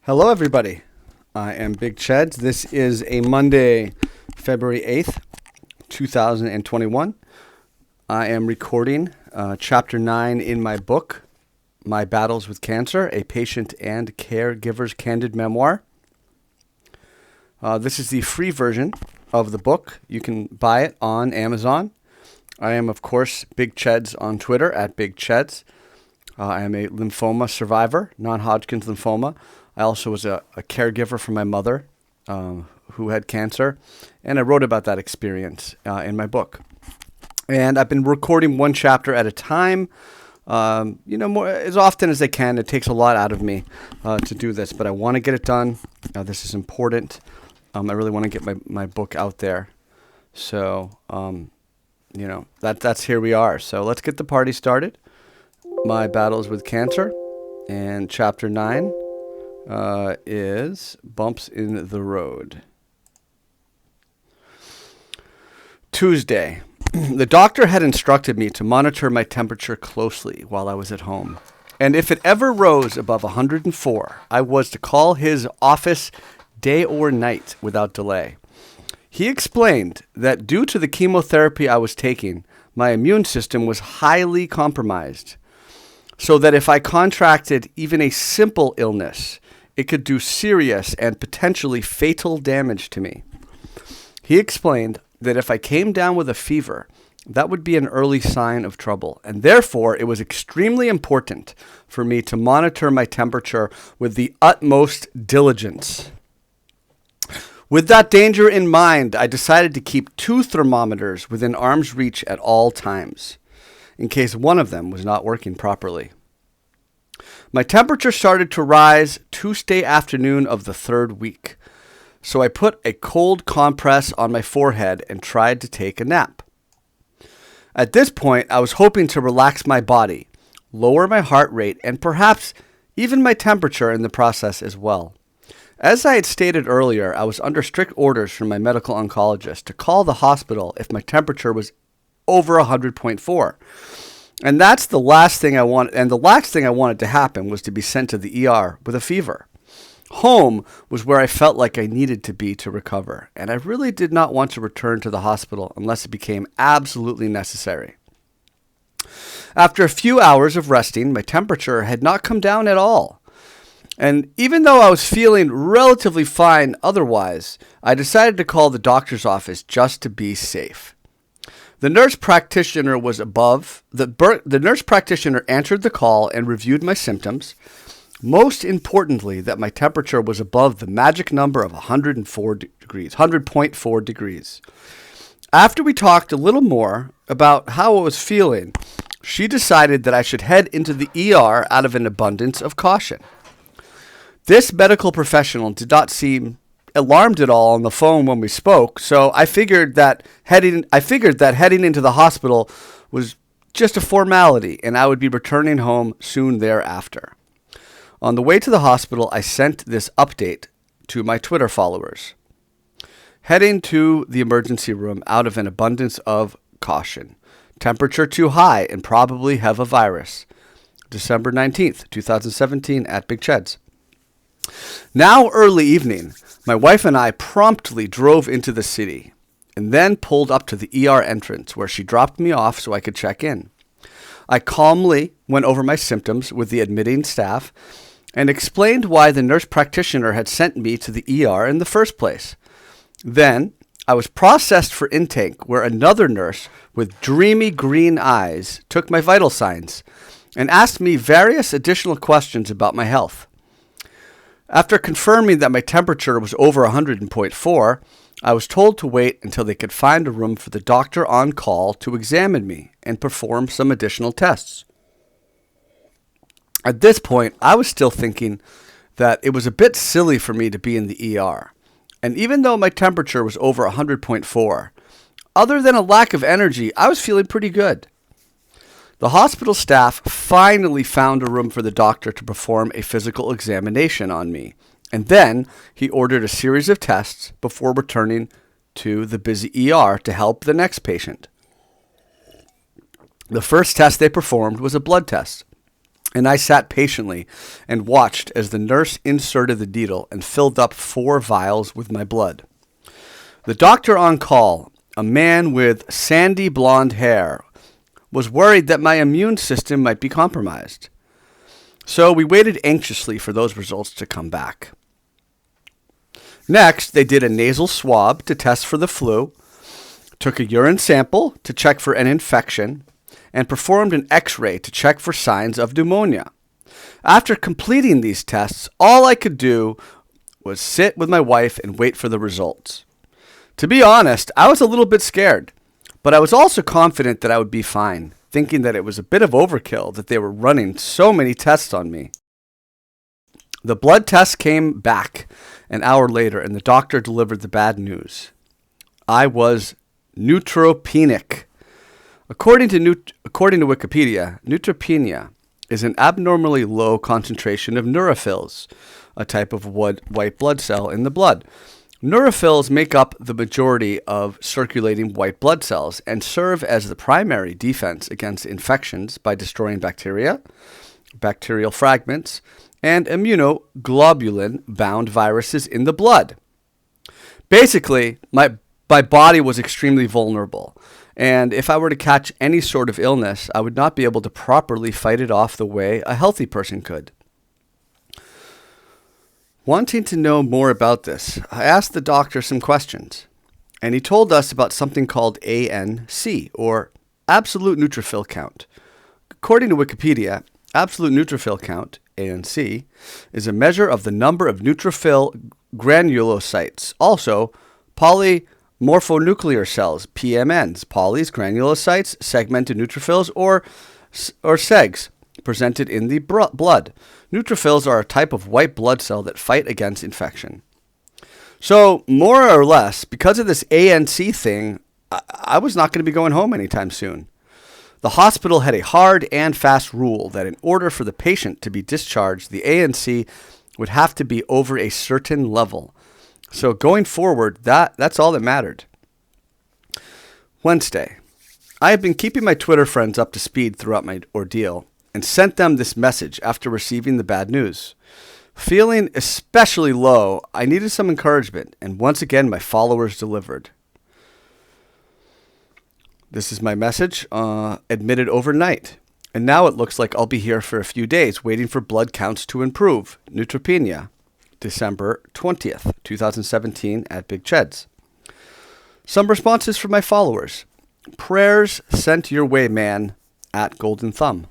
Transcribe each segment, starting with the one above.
Hello, everybody. I am Big Cheds. This is a Monday, February 8th, 2021. I am recording Chapter 9 in my book, My Battles with Cancer, a Patient and Caregiver's Candid Memoir. This is the free version of the book. You can buy it on Amazon. I am, of course, Big Cheds on Twitter, at Big Cheds. I am a lymphoma survivor, non-Hodgkin's lymphoma. I also was a caregiver for my mother who had cancer, and I wrote about that experience in my book. And I've been recording one chapter at a time, more as often as I can. It takes a lot out of me to do this, but I want to get it done. This is important. I really want to get my book out there. So, that's here we are. So let's get the party started. My Battles with Cancer, and Chapter 9. Is Bumps in the Road. Tuesday. The doctor had instructed me to monitor my temperature closely while I was at home. And if it ever rose above 104, I was to call his office day or night without delay. He explained that due to the chemotherapy I was taking, my immune system was highly compromised, so that if I contracted even a simple illness, it could do serious and potentially fatal damage to me. He explained that if I came down with a fever, that would be an early sign of trouble, and therefore it was extremely important for me to monitor my temperature with the utmost diligence. With that danger in mind, I decided to keep 2 thermometers within arm's reach at all times, in case one of them was not working properly. My temperature started to rise Tuesday afternoon of the 3rd week, so I put a cold compress on my forehead and tried to take a nap. At this point, I was hoping to relax my body, lower my heart rate, and perhaps even my temperature in the process as well. As I had stated earlier, I was under strict orders from my medical oncologist to call the hospital if my temperature was over 100.4. And that's the last thing I wanted. And the last thing I wanted to happen was to be sent to the ER with a fever. Home was where I felt like I needed to be to recover, and I really did not want to return to the hospital unless it became absolutely necessary. After a few hours of resting, my temperature had not come down at all. And even though I was feeling relatively fine otherwise, I decided to call the doctor's office just to be safe. The nurse practitioner was above. The nurse practitioner answered the call and reviewed my symptoms. Most importantly, that my temperature was above the magic number of 100.4 degrees. After we talked a little more about how I was feeling, she decided that I should head into the ER out of an abundance of caution. This medical professional did not seem alarmed at all on the phone when we spoke, so I figured that heading into the hospital was just a formality, and I would be returning home soon thereafter. On the way to the hospital, I sent this update to my Twitter followers. Heading to the emergency room out of an abundance of caution. Temperature too high and probably have a virus. December 19th, 2017 at Big Cheds. Now early evening, my wife and I promptly drove into the city and then pulled up to the ER entrance where she dropped me off so I could check in. I calmly went over my symptoms with the admitting staff and explained why the nurse practitioner had sent me to the ER in the first place. Then I was processed for intake where another nurse with dreamy green eyes took my vital signs and asked me various additional questions about my health. After confirming that my temperature was over 100.4, I was told to wait until they could find a room for the doctor on call to examine me and perform some additional tests. At this point, I was still thinking that it was a bit silly for me to be in the ER. And even though my temperature was over 100.4, other than a lack of energy, I was feeling pretty good. The hospital staff finally found a room for the doctor to perform a physical examination on me, and then he ordered a series of tests before returning to the busy ER to help the next patient. The first test they performed was a blood test, and I sat patiently and watched as the nurse inserted the needle and filled up 4 vials with my blood. The doctor on call, a man with sandy blonde hair, was worried that my immune system might be compromised. So we waited anxiously for those results to come back. Next, they did a nasal swab to test for the flu, took a urine sample to check for an infection, and performed an X-ray to check for signs of pneumonia. After completing these tests, all I could do was sit with my wife and wait for the results. To be honest, I was a little bit scared, but I was also confident that I would be fine, thinking that it was a bit of overkill that they were running so many tests on me. The blood test came back an hour later, and the doctor delivered the bad news. I was neutropenic. According to Wikipedia, neutropenia is an abnormally low concentration of neutrophils, a type of white blood cell in the blood. Neutrophils make up the majority of circulating white blood cells and serve as the primary defense against infections by destroying bacteria, bacterial fragments, and immunoglobulin-bound viruses in the blood. Basically, my body was extremely vulnerable, and if I were to catch any sort of illness, I would not be able to properly fight it off the way a healthy person could. Wanting to know more about this, I asked the doctor some questions, and he told us about something called ANC, or absolute neutrophil count. According to Wikipedia, absolute neutrophil count, ANC, is a measure of the number of neutrophil granulocytes, also polymorphonuclear cells, PMNs, polys, granulocytes, segmented neutrophils, or segs, presented in the blood. Neutrophils are a type of white blood cell that fight against infection. So, more or less, because of this ANC thing, I was not going to be going home anytime soon. The hospital had a hard and fast rule that in order for the patient to be discharged, the ANC would have to be over a certain level. So going forward, that's all that mattered. Wednesday. I have been keeping my Twitter friends up to speed throughout my ordeal and sent them this message after receiving the bad news. Feeling especially low, I needed some encouragement, and once again my followers delivered. This is my message, admitted overnight. And now it looks like I'll be here for a few days waiting for blood counts to improve. Neutropenia, December 20th, 2017 at Big Cheds. Some responses from my followers. Prayers sent your way, man, at Golden Thumb.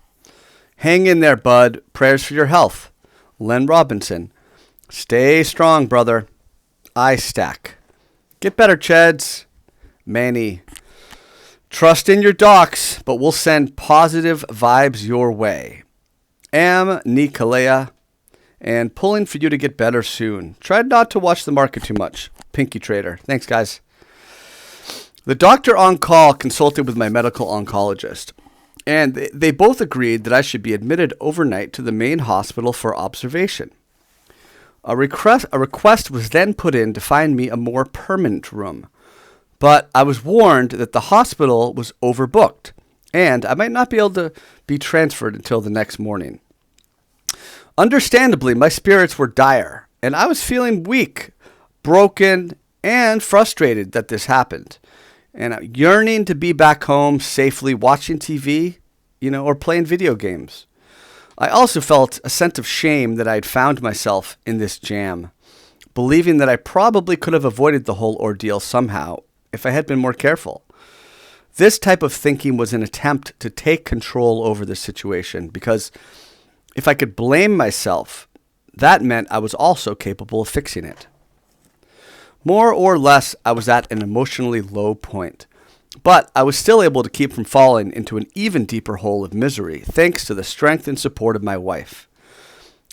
Hang in there, bud. Prayers for your health. Len Robinson. Stay strong, brother. I stack. Get better, Cheds. Manny. Trust in your docs, but we'll send positive vibes your way. Am Nikolaya, and pulling for you to get better soon. Try not to watch the market too much. Pinky Trader. Thanks, guys. The doctor on call consulted with my medical oncologist, and they both agreed that I should be admitted overnight to the main hospital for observation. A request was then put in to find me a more permanent room. But I was warned that the hospital was overbooked, and I might not be able to be transferred until the next morning. Understandably, my spirits were dire, and I was feeling weak, broken, and frustrated that this happened, and yearning to be back home safely watching TV, or playing video games. I also felt a sense of shame that I had found myself in this jam, believing that I probably could have avoided the whole ordeal somehow if I had been more careful. This type of thinking was an attempt to take control over the situation, because if I could blame myself, that meant I was also capable of fixing it. More or less, I was at an emotionally low point, but I was still able to keep from falling into an even deeper hole of misery thanks to the strength and support of my wife.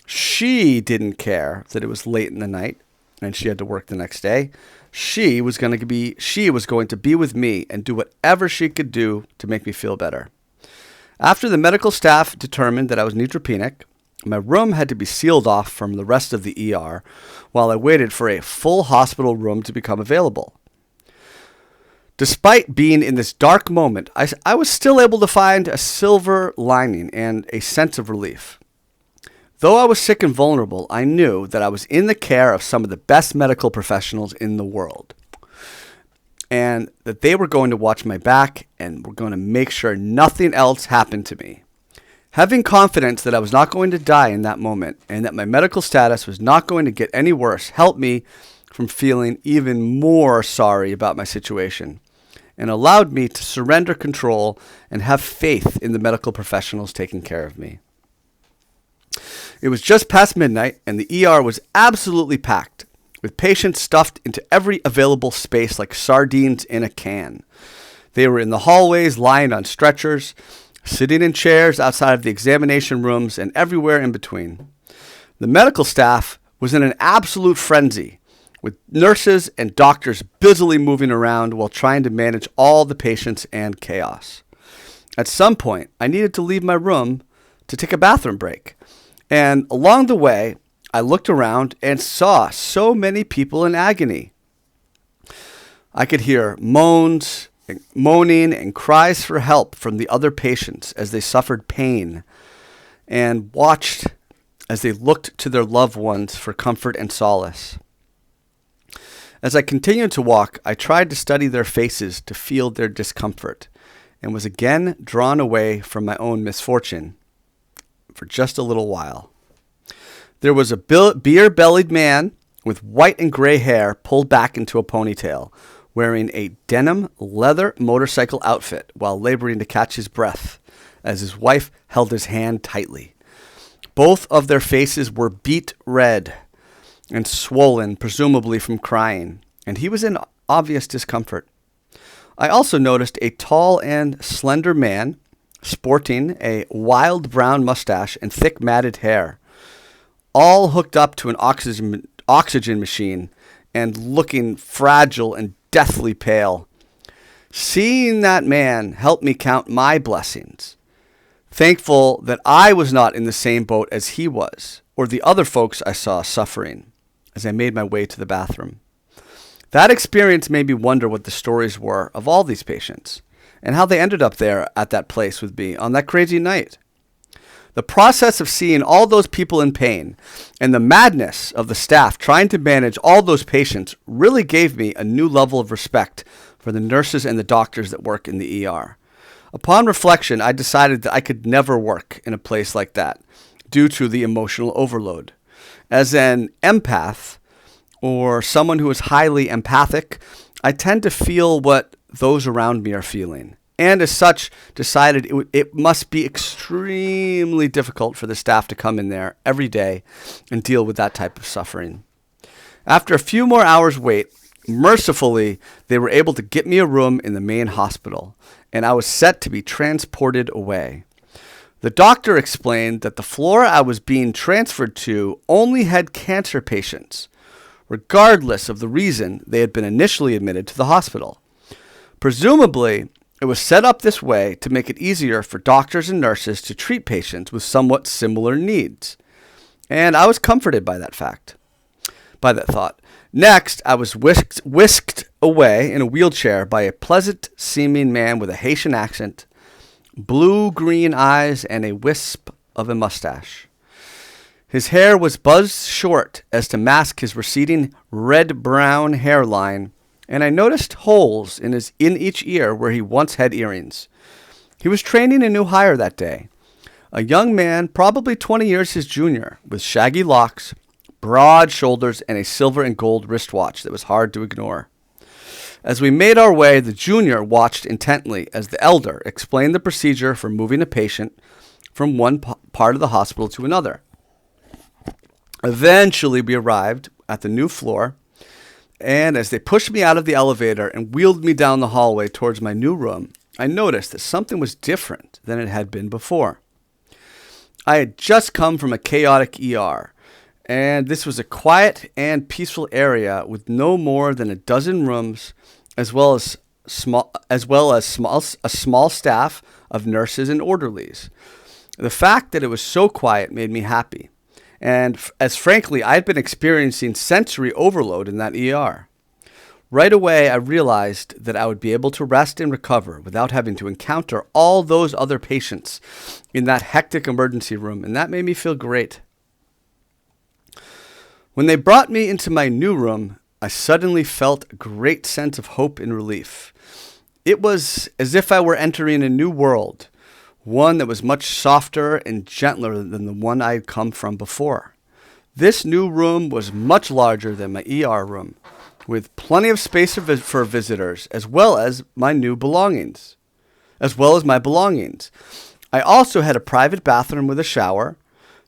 She didn't care that it was late in the night and she had to work the next day. She was going to be with me and do whatever she could do to make me feel better. After the medical staff determined that I was neutropenic, my room had to be sealed off from the rest of the ER while I waited for a full hospital room to become available. Despite being in this dark moment, I was still able to find a silver lining and a sense of relief. Though I was sick and vulnerable, I knew that I was in the care of some of the best medical professionals in the world, and that they were going to watch my back and were going to make sure nothing else happened to me. Having confidence that I was not going to die in that moment and that my medical status was not going to get any worse helped me from feeling even more sorry about my situation and allowed me to surrender control and have faith in the medical professionals taking care of me. It was just past midnight and the ER was absolutely packed, with patients stuffed into every available space like sardines in a can. They were in the hallways, lying on stretchers, sitting in chairs outside of the examination rooms, and everywhere in between. The medical staff was in an absolute frenzy, with nurses and doctors busily moving around while trying to manage all the patients and chaos. At some point, I needed to leave my room to take a bathroom break, and along the way, I looked around and saw so many people in agony. I could hear moaning and cries for help from the other patients as they suffered pain, and watched as they looked to their loved ones for comfort and solace. As I continued to walk, I tried to study their faces to feel their discomfort, and was again drawn away from my own misfortune for just a little while. There was a beer-bellied man with white and gray hair pulled back into a ponytail, wearing a denim leather motorcycle outfit while laboring to catch his breath as his wife held his hand tightly. Both of their faces were beet red and swollen, presumably from crying, and he was in obvious discomfort. I also noticed a tall and slender man sporting a wild brown mustache and thick matted hair, all hooked up to an oxygen machine and looking fragile and deathly pale. Seeing that man helped me count my blessings, thankful that I was not in the same boat as he was, or the other folks I saw suffering, as I made my way to the bathroom. That experience made me wonder what the stories were of all these patients, and how they ended up there at that place with me on that crazy night. The process of seeing all those people in pain and the madness of the staff trying to manage all those patients really gave me a new level of respect for the nurses and the doctors that work in the ER. Upon reflection, I decided that I could never work in a place like that due to the emotional overload. As an empath, or someone who is highly empathic, I tend to feel what those around me are feeling, and as such decided it must be extremely difficult for the staff to come in there every day and deal with that type of suffering. After a few more hours wait, mercifully, they were able to get me a room in the main hospital, and I was set to be transported away. The doctor explained that the floor I was being transferred to only had cancer patients, regardless of the reason they had been initially admitted to the hospital. Presumably, it was set up this way to make it easier for doctors and nurses to treat patients with somewhat similar needs. And I was comforted by that thought. Next, I was whisked away in a wheelchair by a pleasant-seeming man with a Haitian accent, blue-green eyes, and a wisp of a mustache. His hair was buzzed short as to mask his receding red-brown hairline, and I noticed holes in each ear where he once had earrings. He was training a new hire that day, a young man probably 20 years his junior, with shaggy locks, broad shoulders, and a silver and gold wristwatch that was hard to ignore. As we made our way, the junior watched intently as the elder explained the procedure for moving a patient from one part of the hospital to another. Eventually, we arrived at the new floor, and as they pushed me out of the elevator and wheeled me down the hallway towards my new room, I noticed that something was different than it had been before. I had just come from a chaotic ER, and this was a quiet and peaceful area with no more than a dozen rooms, as well as a small staff of nurses and orderlies. The fact that it was so quiet made me happy, and as frankly, I had been experiencing sensory overload in that ER. Right away, I realized that I would be able to rest and recover without having to encounter all those other patients in that hectic emergency room, and that made me feel great. When they brought me into my new room, I suddenly felt a great sense of hope and relief. It was as if I were entering a new world, one that was much softer and gentler than the one I had come from before. This new room was much larger than my ER room, with plenty of space for visitors, as well as my belongings. I also had a private bathroom with a shower,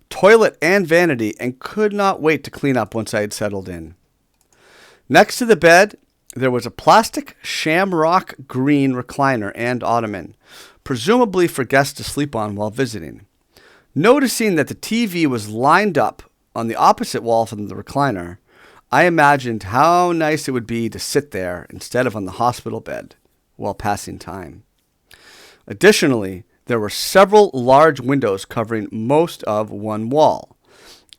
toilet, and vanity, and could not wait to clean up once I had settled in. Next to the bed, there was a plastic shamrock green recliner and ottoman, presumably for guests to sleep on while visiting. Noticing that the TV was lined up on the opposite wall from the recliner, I imagined how nice it would be to sit there instead of on the hospital bed while passing time. Additionally, there were several large windows covering most of one wall,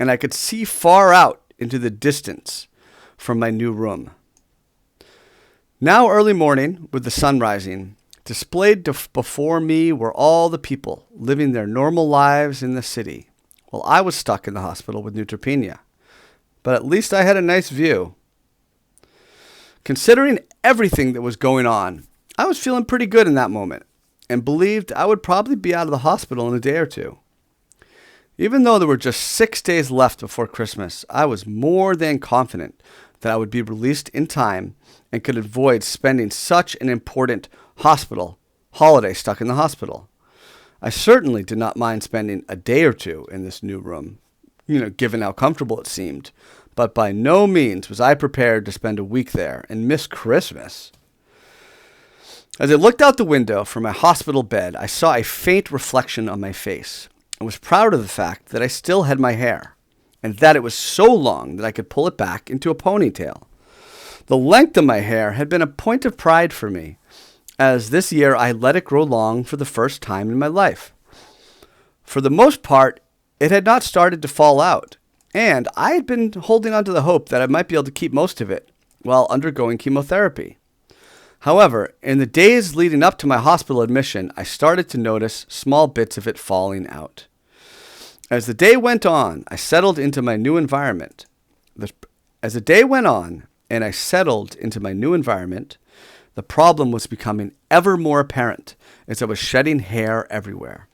and I could see far out into the distance from my new room. Now early morning, with the sun rising, displayed before me were all the people living their normal lives in the city, while I was stuck in the hospital with neutropenia. But at least I had a nice view. Considering everything that was going on, I was feeling pretty good in that moment, and believed I would probably be out of the hospital in a day or two. Even though there were just 6 days left before Christmas, I was more than confident that I would be released in time and could avoid spending such an important holiday stuck in the hospital. I certainly did not mind spending a day or two in this new room, given how comfortable it seemed, but by no means was I prepared to spend a week there and miss Christmas. As I looked out the window from my hospital bed, I saw a faint reflection on my face and was proud of the fact that I still had my hair and that it was so long that I could pull it back into a ponytail. The length of my hair had been a point of pride for me, as this year I let it grow long for the first time in my life. For the most part, it had not started to fall out, and I had been holding on to the hope that I might be able to keep most of it while undergoing chemotherapy. However, in the days leading up to my hospital admission, I started to notice small bits of it falling out. As the day went on, I settled into my new environment. The problem was becoming ever more apparent as I was shedding hair everywhere.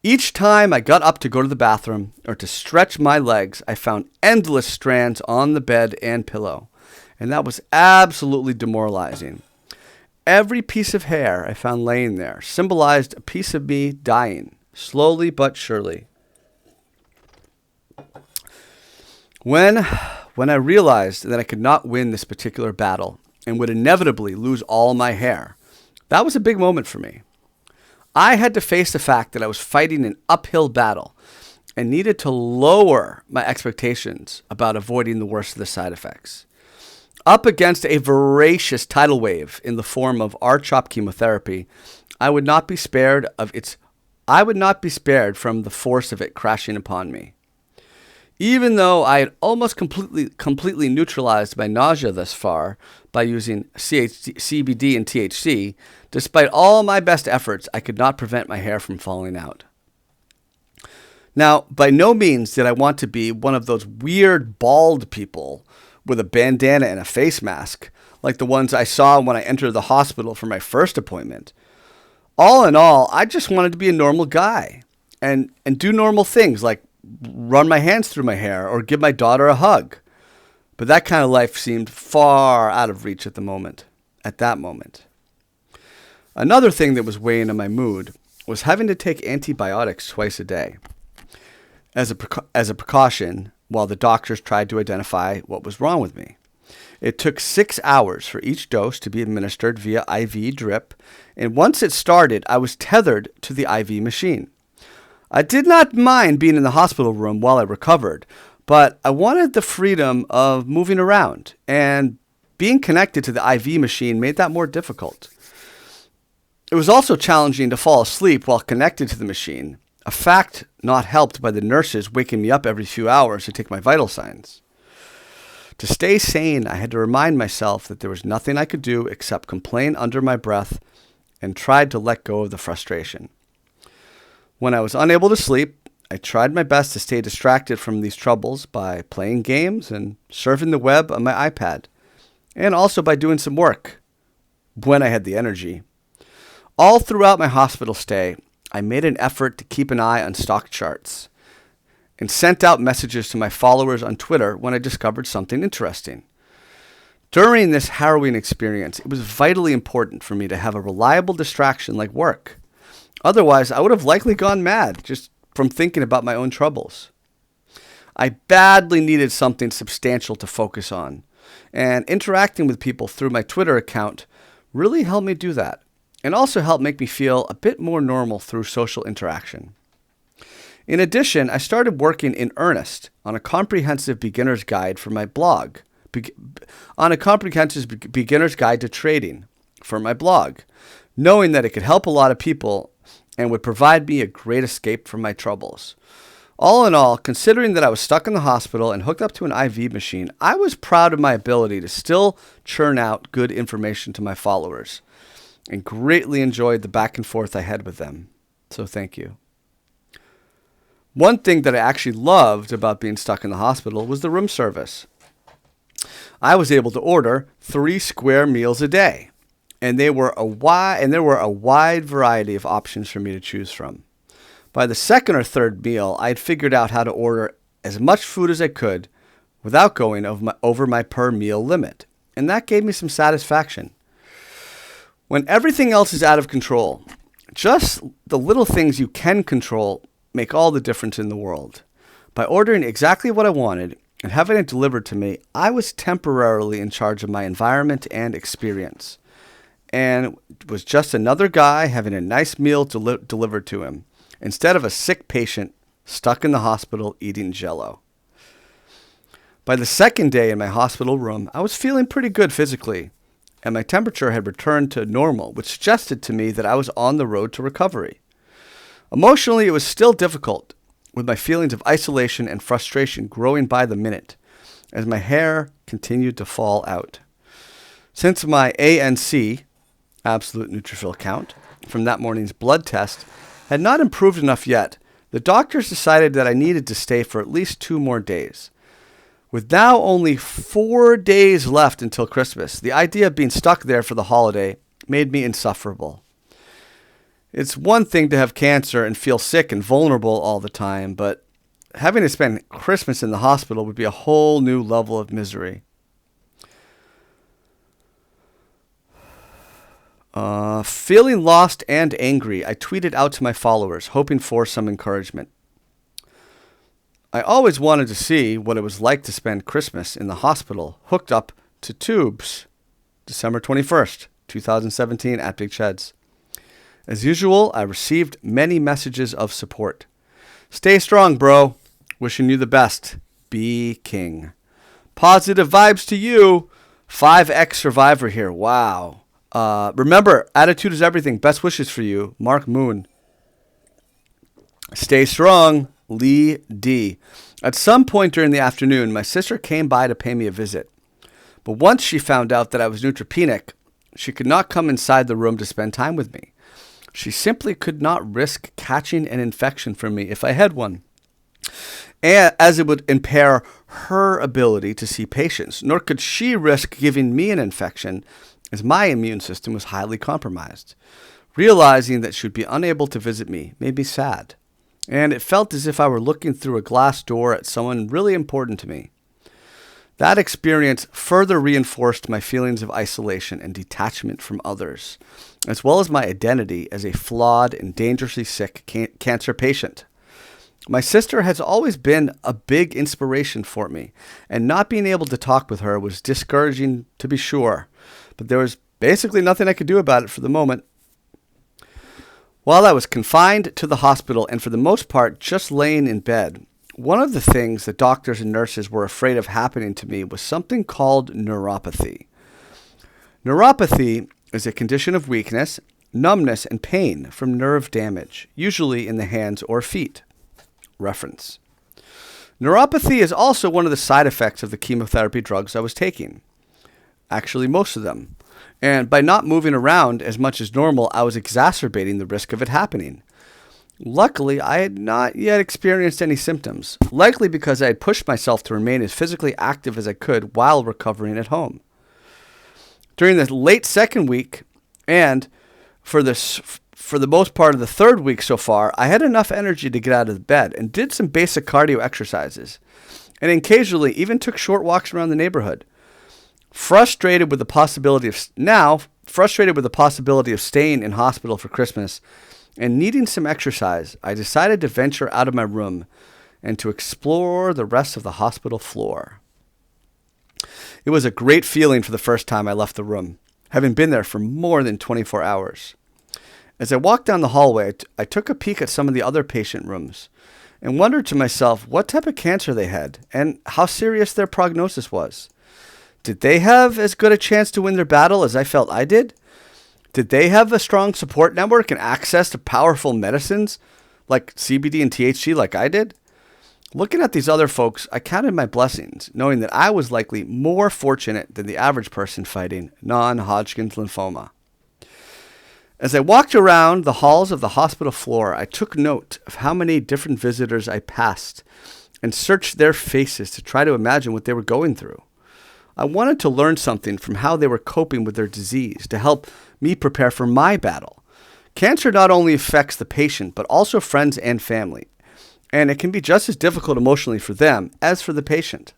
Each time I got up to go to the bathroom or to stretch my legs, I found endless strands on the bed and pillow, and that was absolutely demoralizing. Every piece of hair I found laying there symbolized a piece of me dying, slowly but surely. When I realized that I could not win this particular battle and would inevitably lose all my hair, that was a big moment for me. I had to face the fact that I was fighting an uphill battle and needed to lower my expectations about avoiding the worst of the side effects. Up against a voracious tidal wave in the form of R-CHOP chemotherapy, I would not be spared from the force of it crashing upon me. Even though I had almost completely neutralized my nausea thus far by using CBD and THC, despite all my best efforts, I could not prevent my hair from falling out. Now, by no means did I want to be one of those weird bald people with a bandana and a face mask, like the ones I saw when I entered the hospital for my first appointment. All in all, I just wanted to be a normal guy and do normal things like run my hands through my hair or give my daughter a hug. But that kind of life seemed far out of reach at that moment. Another thing that was weighing on my mood was having to take antibiotics twice a day. As a precaution, while the doctors tried to identify what was wrong with me. It took 6 hours for each dose to be administered via IV drip, and once it started, I was tethered to the IV machine. I did not mind being in the hospital room while I recovered, but I wanted the freedom of moving around, and being connected to the IV machine made that more difficult. It was also challenging to fall asleep while connected to the machine, a fact not helped by the nurses waking me up every few hours to take my vital signs. To stay sane, I had to remind myself that there was nothing I could do except complain under my breath and tried to let go of the frustration. When I was unable to sleep, I tried my best to stay distracted from these troubles by playing games and surfing the web on my iPad, and also by doing some work when I had the energy. All throughout my hospital stay, I made an effort to keep an eye on stock charts and sent out messages to my followers on Twitter when I discovered something interesting. During this harrowing experience, it was vitally important for me to have a reliable distraction like work. Otherwise, I would have likely gone mad just from thinking about my own troubles. I badly needed something substantial to focus on, and interacting with people through my Twitter account really helped me do that, and also helped make me feel a bit more normal through social interaction. In addition, I started working in earnest on a comprehensive beginner's guide for my blog, beginner's guide to trading for my blog, knowing that it could help a lot of people and would provide me a great escape from my troubles. All in all, considering that I was stuck in the hospital and hooked up to an IV machine, I was proud of my ability to still churn out good information to my followers and greatly enjoyed the back and forth I had with them. So thank you. One thing that I actually loved about being stuck in the hospital was the room service. I was able to order 3 square meals a day, and there were a wide variety of options for me to choose from. By the second or third meal, I had figured out how to order as much food as I could without going over my per meal limit, and that gave me some satisfaction. When everything else is out of control, just the little things you can control make all the difference in the world. By ordering exactly what I wanted and having it delivered to me, I was temporarily in charge of my environment and experience, and was just another guy having a nice meal delivered to him, instead of a sick patient stuck in the hospital eating Jell-O. By the second day in my hospital room, I was feeling pretty good physically, and my temperature had returned to normal, which suggested to me that I was on the road to recovery. Emotionally, it was still difficult, with my feelings of isolation and frustration growing by the minute as my hair continued to fall out. Since my ANC, absolute neutrophil count, from that morning's blood test had not improved enough yet, the doctors decided that I needed to stay for at least 2 more days. With now only 4 days left until Christmas, the idea of being stuck there for the holiday made me insufferable. It's one thing to have cancer and feel sick and vulnerable all the time, but having to spend Christmas in the hospital would be a whole new level of misery. Feeling lost and angry, I tweeted out to my followers, hoping for some encouragement. I always wanted to see what it was like to spend Christmas in the hospital, hooked up to tubes. December 21st, 2017, at Big Sheds. As usual, I received many messages of support. Stay strong, bro. Wishing you the best. Be king. Positive vibes to you. 5X Survivor here. Wow. Remember, attitude is everything. Best wishes for you. Mark Moon. Stay strong. Lee D. At some point during the afternoon, my sister came by to pay me a visit. But once she found out that I was neutropenic, she could not come inside the room to spend time with me. She simply could not risk catching an infection from me if I had one, as it would impair her ability to see patients, nor could she risk giving me an infection, as my immune system was highly compromised. Realizing that she would be unable to visit me made me sad, and it felt as if I were looking through a glass door at someone really important to me. That experience further reinforced my feelings of isolation and detachment from others, as well as my identity as a flawed and dangerously sick cancer patient. My sister has always been a big inspiration for me, and not being able to talk with her was discouraging to be sure, but there was basically nothing I could do about it for the moment. While I was confined to the hospital and for the most part just laying in bed, one of the things that doctors and nurses were afraid of happening to me was something called neuropathy. Neuropathy is a condition of weakness, numbness, and pain from nerve damage, usually in the hands or feet. Reference. Neuropathy is also one of the side effects of the chemotherapy drugs I was taking. Actually, most of them. And by not moving around as much as normal, I was exacerbating the risk of it happening. Luckily, I had not yet experienced any symptoms, likely because I had pushed myself to remain as physically active as I could while recovering at home. During the late second week, and for the most part of the third week so far, I had enough energy to get out of bed and did some basic cardio exercises, and occasionally even took short walks around the neighborhood. Frustrated with the possibility of staying in hospital for Christmas and needing some exercise, I decided to venture out of my room and to explore the rest of the hospital floor. It was a great feeling for the first time I left the room, having been there for more than 24 hours. As I walked down the hallway, I took a peek at some of the other patient rooms and wondered to myself what type of cancer they had and how serious their prognosis was. Did they have as good a chance to win their battle as I felt I did? Did they have a strong support network and access to powerful medicines like CBD and THC like I did? Looking at these other folks, I counted my blessings, knowing that I was likely more fortunate than the average person fighting non-Hodgkin's lymphoma. As I walked around the halls of the hospital floor, I took note of how many different visitors I passed and searched their faces to try to imagine what they were going through. I wanted to learn something from how they were coping with their disease to help me prepare for my battle. Cancer not only affects the patient, but also friends and family, and it can be just as difficult emotionally for them as for the patient.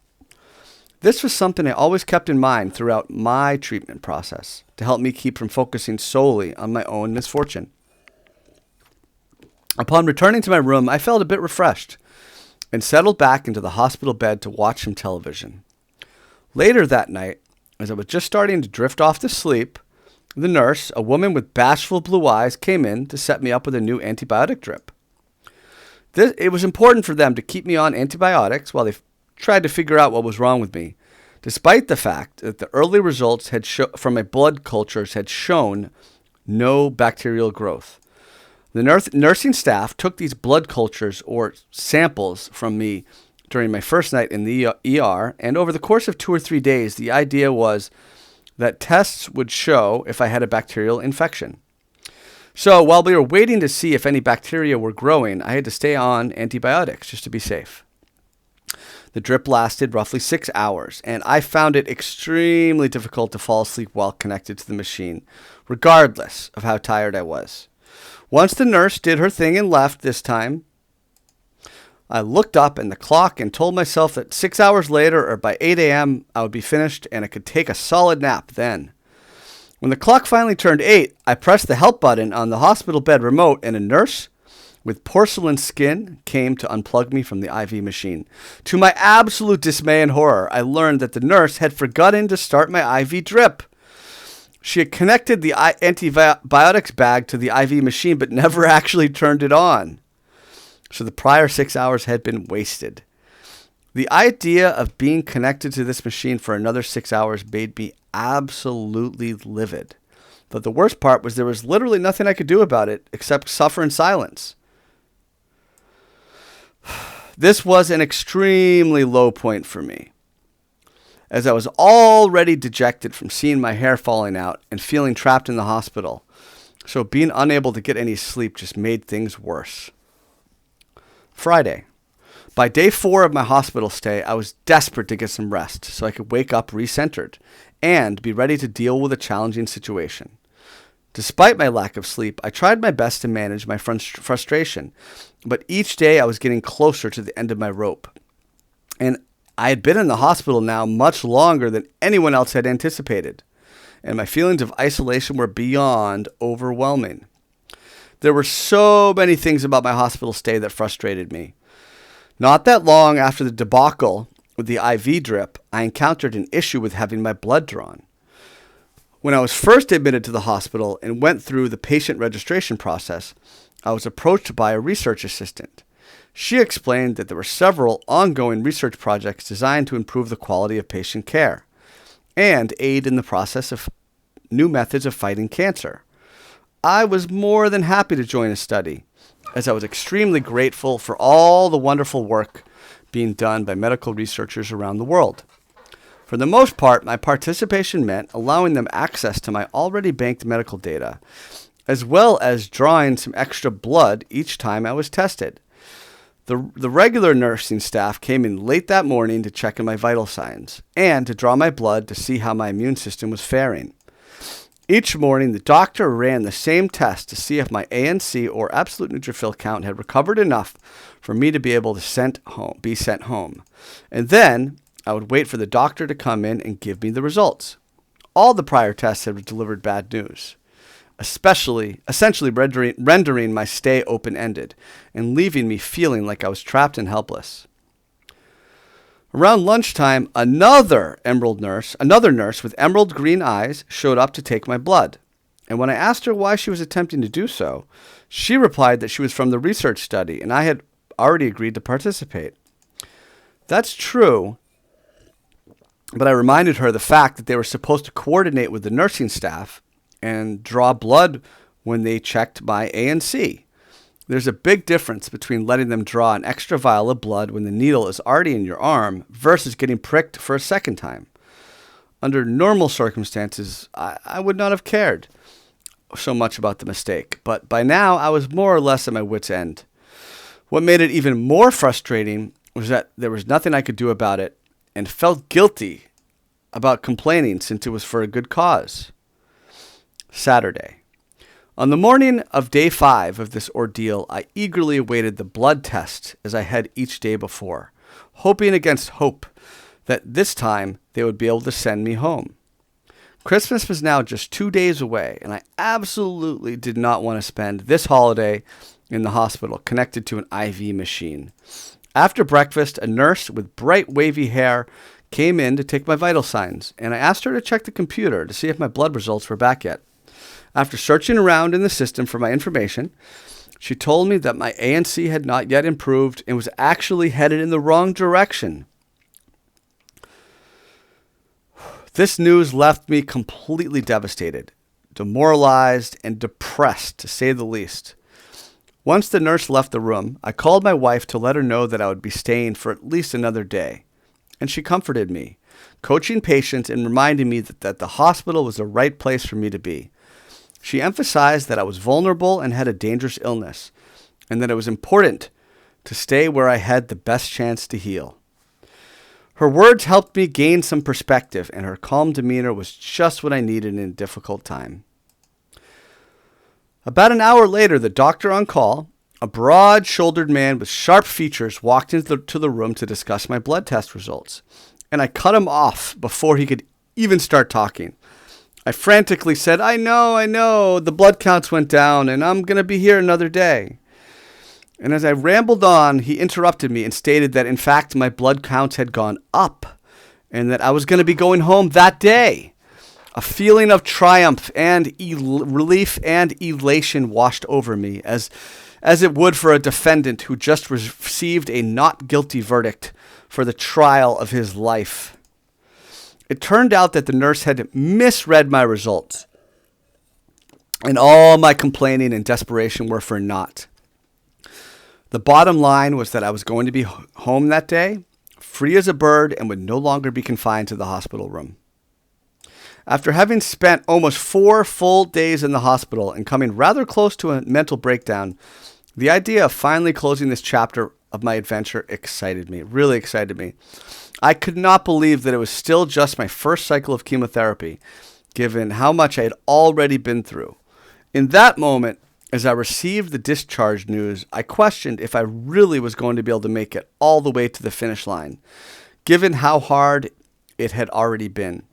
This was something I always kept in mind throughout my treatment process to help me keep from focusing solely on my own misfortune. Upon returning to my room, I felt a bit refreshed and settled back into the hospital bed to watch some television. Later that night, as I was just starting to drift off to sleep, the nurse, a woman with bashful blue eyes, came in to set me up with a new antibiotic drip. It was important for them to keep me on antibiotics while they tried to figure out what was wrong with me, despite the fact that the early results from my blood cultures had shown no bacterial growth. The nursing staff took these blood cultures or samples from me during my first night in the ER, and over the course of 2 or 3 days, the idea was that tests would show if I had a bacterial infection. So while we were waiting to see if any bacteria were growing, I had to stay on antibiotics just to be safe. The drip lasted roughly 6 hours, and I found it extremely difficult to fall asleep while connected to the machine, regardless of how tired I was. Once the nurse did her thing and left this time, I looked up at the clock and told myself that 6 hours later or by 8 a.m. I would be finished and I could take a solid nap then. When the clock finally turned 8, I pressed the help button on the hospital bed remote and a nurse with porcelain skin came to unplug me from the IV machine. To my absolute dismay and horror, I learned that the nurse had forgotten to start my IV drip. She had connected the antibiotics bag to the IV machine but never actually turned it on. So the prior 6 hours had been wasted. The idea of being connected to this machine for another 6 hours made me absolutely livid. But the worst part was there was literally nothing I could do about it except suffer in silence. This was an extremely low point for me, as I was already dejected from seeing my hair falling out and feeling trapped in the hospital. So being unable to get any sleep just made things worse. Friday. By day 4 of my hospital stay, I was desperate to get some rest so I could wake up recentered and be ready to deal with a challenging situation. Despite my lack of sleep, I tried my best to manage my frustration, but each day I was getting closer to the end of my rope. And I had been in the hospital now much longer than anyone else had anticipated, and my feelings of isolation were beyond overwhelming. There were so many things about my hospital stay that frustrated me. Not that long after the debacle with the IV drip, I encountered an issue with having my blood drawn. When I was first admitted to the hospital and went through the patient registration process, I was approached by a research assistant. She explained that there were several ongoing research projects designed to improve the quality of patient care and aid in the process of new methods of fighting cancer. I was more than happy to join a study, as I was extremely grateful for all the wonderful work being done by medical researchers around the world. For the most part, my participation meant allowing them access to my already banked medical data as well as drawing some extra blood each time I was tested. The regular nursing staff came in late that morning to check on my vital signs and to draw my blood to see how my immune system was faring. Each morning, the doctor ran the same test to see if my ANC or absolute neutrophil count had recovered enough for me to be able to be sent home. And then I would wait for the doctor to come in and give me the results. All the prior tests had delivered bad news, essentially rendering my stay open-ended and leaving me feeling like I was trapped and helpless. Around lunchtime, another nurse with emerald green eyes showed up to take my blood. And when I asked her why she was attempting to do so, she replied that she was from the research study and I had already agreed to participate. That's true, but I reminded her the fact that they were supposed to coordinate with the nursing staff and draw blood when they checked my ANC. There's a big difference between letting them draw an extra vial of blood when the needle is already in your arm versus getting pricked for a second time. Under normal circumstances, I would not have cared so much about the mistake, but by now I was more or less at my wit's end. What made it even more frustrating was that there was nothing I could do about it and felt guilty about complaining since it was for a good cause. Saturday. On the morning of day 5 of this ordeal, I eagerly awaited the blood test as I had each day before, hoping against hope that this time they would be able to send me home. Christmas was now just 2 days away, and I absolutely did not want to spend this holiday in the hospital connected to an IV machine. After breakfast, a nurse with bright wavy hair came in to take my vital signs, and I asked her to check the computer to see if my blood results were back yet. After searching around in the system for my information, she told me that my ANC had not yet improved and was actually headed in the wrong direction. This news left me completely devastated, demoralized, and depressed, to say the least. Once the nurse left the room, I called my wife to let her know that I would be staying for at least another day, and she comforted me, coaching patience and reminding me that the hospital was the right place for me to be. She emphasized that I was vulnerable and had a dangerous illness, and that it was important to stay where I had the best chance to heal. Her words helped me gain some perspective, and her calm demeanor was just what I needed in a difficult time. About an hour later, the doctor on call, a broad-shouldered man with sharp features, walked into the room to discuss my blood test results, and I cut him off before he could even start talking. I frantically said, I know, the blood counts went down, and I'm going to be here another day. And as I rambled on, he interrupted me and stated that, in fact, my blood counts had gone up, and that I was going to be going home that day. A feeling of triumph and relief and elation washed over me, as it would for a defendant who just received a not guilty verdict for the trial of his life. It turned out that the nurse had misread my results, and all my complaining and desperation were for naught. The bottom line was that I was going to be home that day, free as a bird, and would no longer be confined to the hospital room. After having spent almost 4 full days in the hospital and coming rather close to a mental breakdown, the idea of finally closing this chapter of my adventure really excited me. I could not believe that it was still just my first cycle of chemotherapy, given how much I had already been through. In that moment, as I received the discharge news, I questioned if I really was going to be able to make it all the way to the finish line, given how hard it had already been.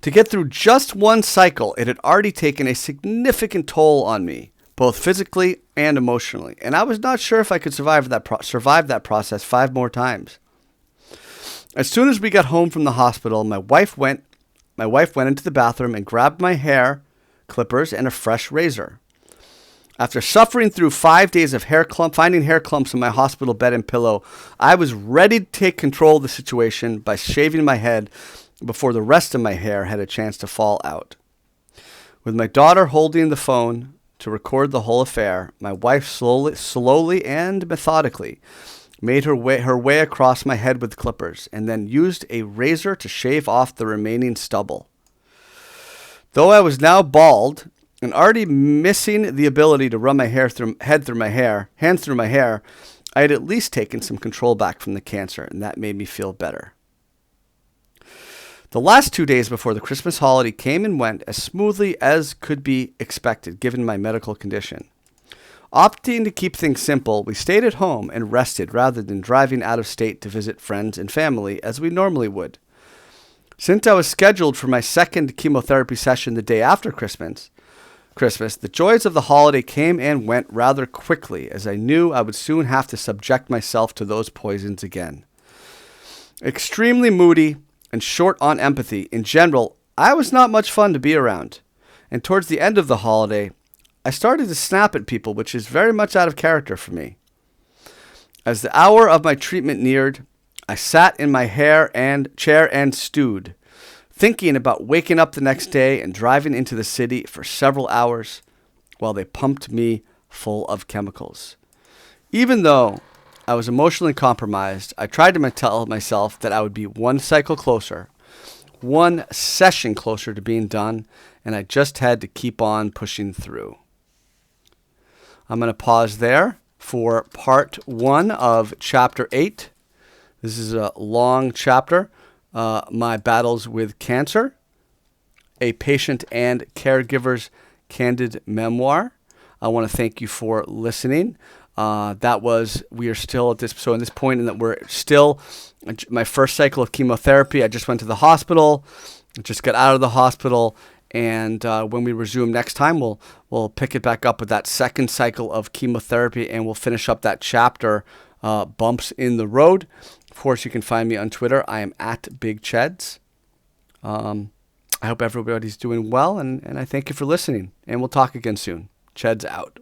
To get through just one cycle, it had already taken a significant toll on me, both physically and emotionally, and I was not sure if I could survive that process 5 more times. As soon as we got home from the hospital, my wife went into the bathroom and grabbed my hair clippers and a fresh razor. After suffering through 5 days of finding hair clumps in my hospital bed and pillow, I was ready to take control of the situation by shaving my head before the rest of my hair had a chance to fall out. With my daughter holding the phone to record the whole affair, my wife slowly and methodically made her way across my head with clippers, and then used a razor to shave off the remaining stubble. Though I was now bald, and already missing the ability to run my hands through my hair, I had at least taken some control back from the cancer, and that made me feel better. The last 2 days before the Christmas holiday came and went as smoothly as could be expected given my medical condition. Opting to keep things simple, we stayed at home and rested rather than driving out of state to visit friends and family as we normally would. Since I was scheduled for my second chemotherapy session the day after Christmas, the joys of the holiday came and went rather quickly as I knew I would soon have to subject myself to those poisons again. Extremely moody and short on empathy, in general, I was not much fun to be around. And towards the end of the holiday, I started to snap at people, which is very much out of character for me. As the hour of my treatment neared, I sat in my chair and stewed, thinking about waking up the next day and driving into the city for several hours while they pumped me full of chemicals. Even though I was emotionally compromised, I tried to tell myself that I would be one cycle closer, one session closer to being done, and I just had to keep on pushing through. I'm going to pause there for part 1 of chapter 8. This is a long chapter. My battles with cancer, a patient and caregiver's candid memoir. I want to thank you for listening. We are still at this point in that we're still my first cycle of chemotherapy. I just went to the hospital, just got out of the hospital, and when we resume next time, we'll pick it back up with that second cycle of chemotherapy, and we'll finish up that chapter, Bumps in the Road. Of course, you can find me on Twitter. I am at Big Cheds. I hope everybody's doing well, and I thank you for listening, and we'll talk again soon. Cheds out.